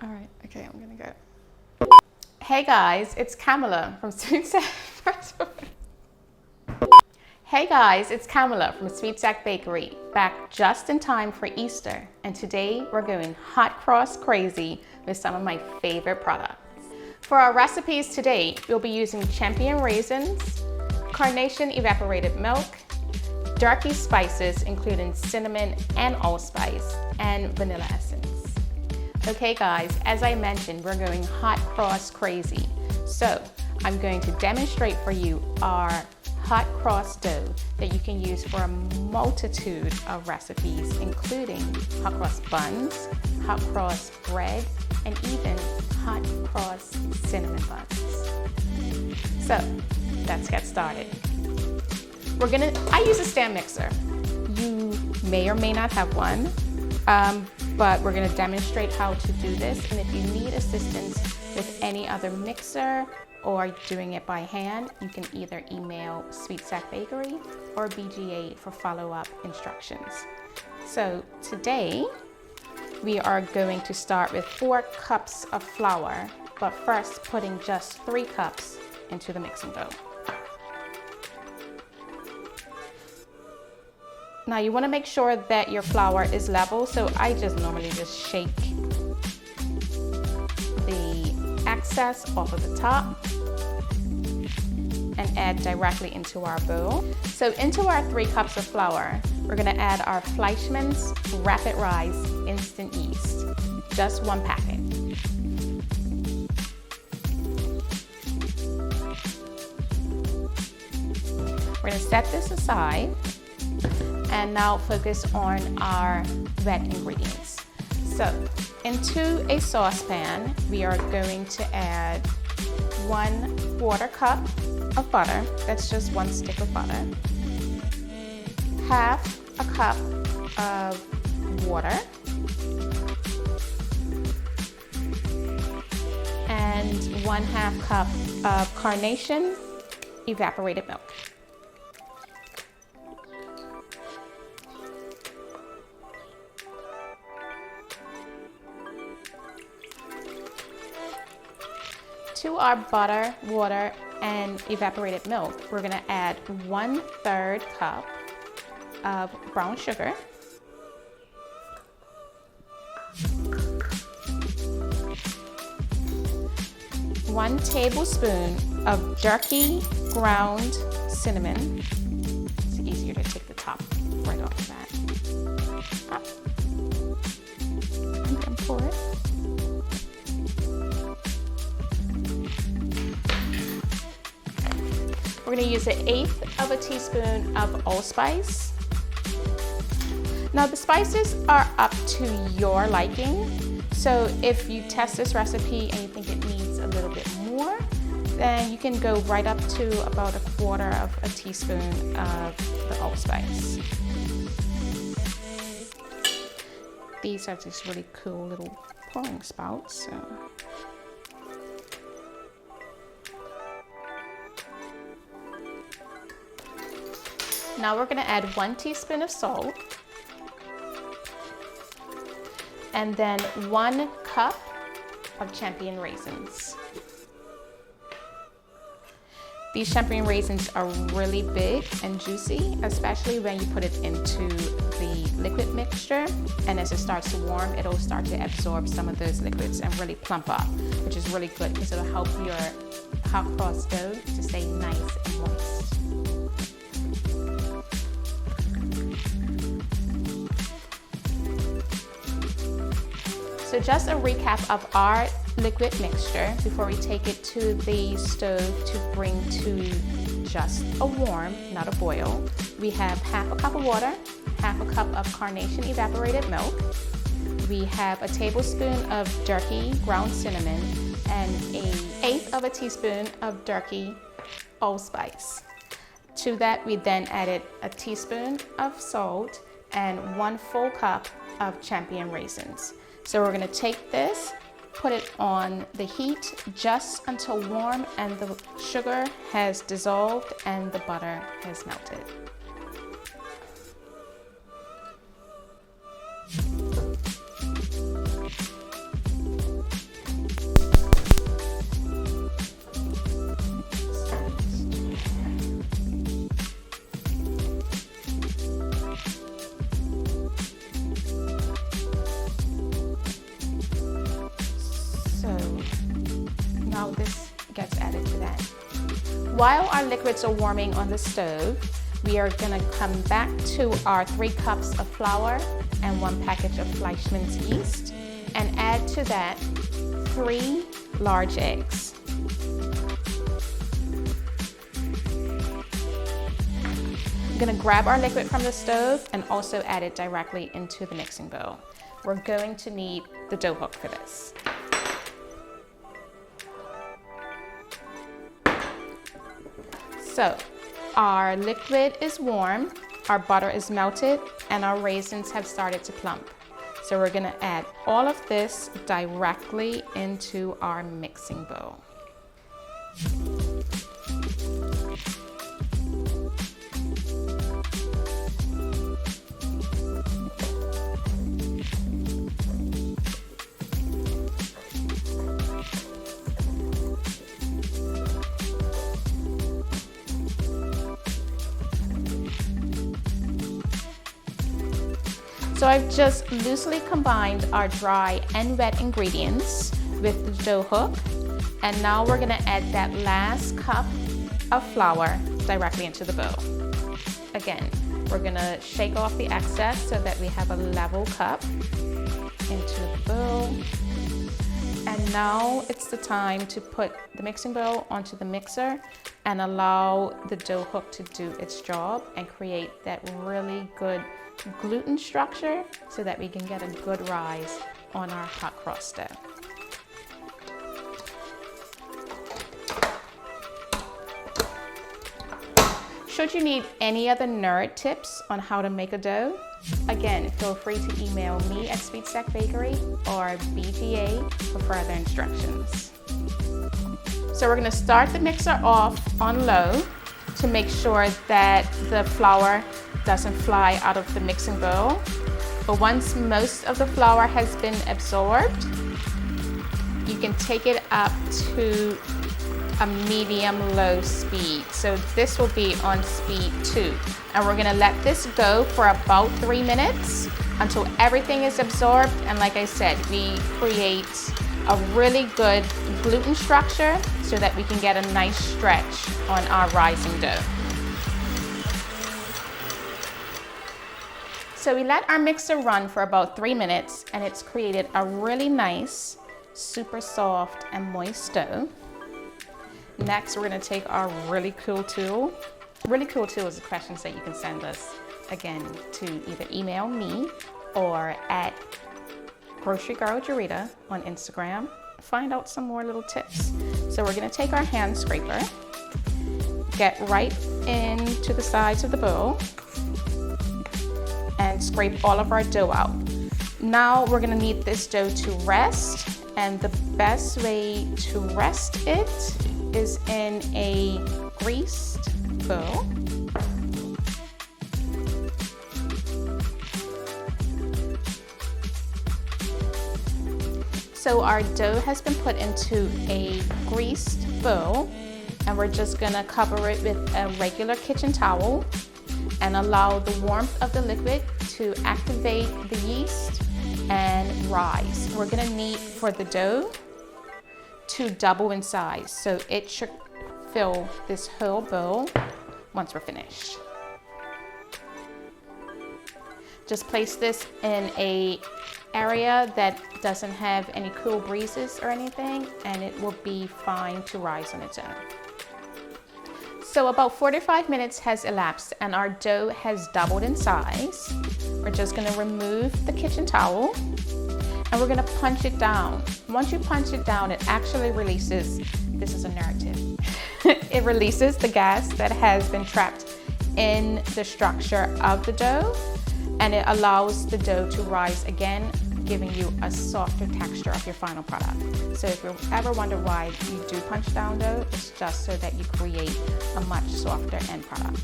All right, okay, I'm gonna go. Hey guys, it's Kamilah from Sweet Saak. Hey guys, it's Kamilah from Sweet Saak Bakery, back just in time for Easter. And today we're going hot cross crazy with some of my favorite products. For our recipes today, we'll be using champion raisins, carnation evaporated milk, darky spices including cinnamon and allspice, and vanilla essence. Okay guys, as I mentioned, we're going hot cross crazy. So I'm going to demonstrate for you our hot cross dough that you can use for a multitude of recipes, including hot cross buns, hot cross bread, and even hot cross cinnamon buns. So let's get started. I use a stand mixer. You may or may not have one, but we're gonna demonstrate how to do this. And if you need assistance with any other mixer or doing it by hand, you can either email Sweet Saak Bakery or BGA for follow-up instructions. So today, we are going to start with 4 cups of flour, but first putting just 3 cups into the mixing bowl. Now you want to make sure that your flour is level, so I normally just shake the excess off of the top and add directly into our bowl. So into our 3 cups of flour, we're going to add our Fleischmann's Rapid Rise Instant Yeast, just 1 packet. We're going to set this aside and now focus on our wet ingredients. So into a saucepan, we are going to add 1/4 cup of butter. That's just 1 stick of butter. Half a cup of water. And 1/2 cup of carnation evaporated milk. To our butter, water, and evaporated milk, we're gonna add 1/3 cup of brown sugar, 1 tablespoon of jerky ground cinnamon. It's easier to take the top right off of that. You can pour it. We're going to use 1/8 teaspoon of allspice. Now the spices are up to your liking. So if you test this recipe and you think it needs a little bit more, then you can go right up to about 1/4 teaspoon of the allspice. These are just really cool little pouring spouts. So. Now we're going to add 1 teaspoon of salt and then 1 cup of champion raisins. These champion raisins are really big and juicy, especially when you put it into the liquid mixture. And as it starts to warm, it'll start to absorb some of those liquids and really plump up, which is really good because it'll help your hot cross dough to stay nice and moist. So just a recap of our liquid mixture before we take it to the stove to bring to just a warm, not a boil. We have 1/2 cup of water, 1/2 cup of carnation evaporated milk. We have a tablespoon of jerky ground cinnamon and 1/8 teaspoon of jerky allspice. To that, we then added 1 teaspoon of salt and 1 full cup of champion raisins. So we're going to take this, put it on the heat just until warm and the sugar has dissolved and the butter has melted. While our liquids are warming on the stove, we are gonna come back to our 3 cups of flour and 1 package of Fleischmann's yeast and add to that 3 large eggs. I'm gonna grab our liquid from the stove and also add it directly into the mixing bowl. We're going to need the dough hook for this. So, our liquid is warm, our butter is melted, and our raisins have started to plump. So we're gonna add all of this directly into our mixing bowl. So I've just loosely combined our dry and wet ingredients with the dough hook. And now we're gonna add that last cup of flour directly into the bowl. Again, we're gonna shake off the excess so that we have a level cup into the bowl. And now it's the time to put the mixing bowl onto the mixer and allow the dough hook to do its job and create that really good gluten structure so that we can get a good rise on our hot cross dough. Should you need any other nerd tips on how to make a dough, again, feel free to email me at Sweet Saak Bakery or BGA for further instructions. So we're gonna start the mixer off on low to make sure that the flour doesn't fly out of the mixing bowl. But once most of the flour has been absorbed, you can take it up to a medium-low speed. So this will be on speed 2. And we're gonna let this go for about 3 minutes until everything is absorbed. And like I said, we create a really good gluten structure so that we can get a nice stretch on our rising dough. So we let our mixer run for about 3 minutes and it's created a really nice, super soft and moist dough. Next, we're gonna take our really cool tool. Really cool tool is the questions that you can send us, again, to either email me or at Grocery Girl Jarita on Instagram. Find out some more little tips. So we're gonna take our hand scraper, get right into the sides of the bowl, and scrape all of our dough out. Now we're gonna need this dough to rest, and the best way to rest it is in a greased bowl. So our dough has been put into a greased bowl, and we're just gonna cover it with a regular kitchen towel and allow the warmth of the liquid to activate the yeast and rise. We're gonna need for the dough to double in size, so it should fill this whole bowl once we're finished. Just place this in an area that doesn't have any cool breezes or anything, and it will be fine to rise on its own. So about 45 minutes has elapsed and our dough has doubled in size. We're just gonna remove the kitchen towel and we're gonna punch it down. Once you punch it down, it actually releases, this is a narrative, it releases the gas that has been trapped in the structure of the dough, and it allows the dough to rise again, giving you a softer texture of your final product. So if you ever wonder why you do punch down dough, it's just so that you create a much softer end product.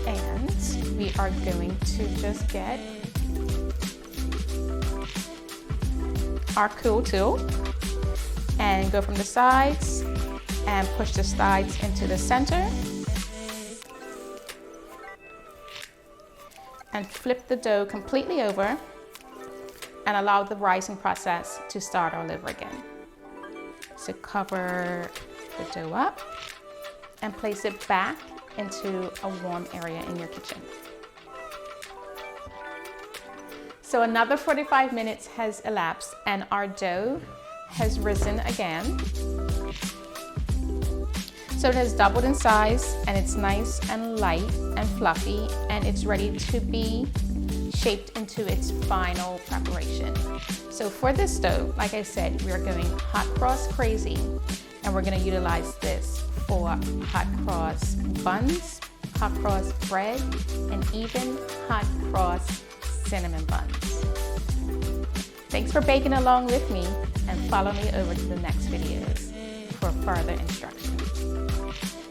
And we are going to just get our cool tool and go from the sides and push the sides into the center and flip the dough completely over and allow the rising process to start all over again. So cover the dough up and place it back into a warm area in your kitchen. So another 45 minutes has elapsed and our dough has risen again. So it has doubled in size and it's nice and light and fluffy and it's ready to be shaped into its final preparation. So for this dough, like I said, we are going hot cross crazy and we're going to utilize this for hot cross buns, hot cross bread, and even hot cross cinnamon buns. Thanks for baking along with me and follow me over to the next videos for further instructions.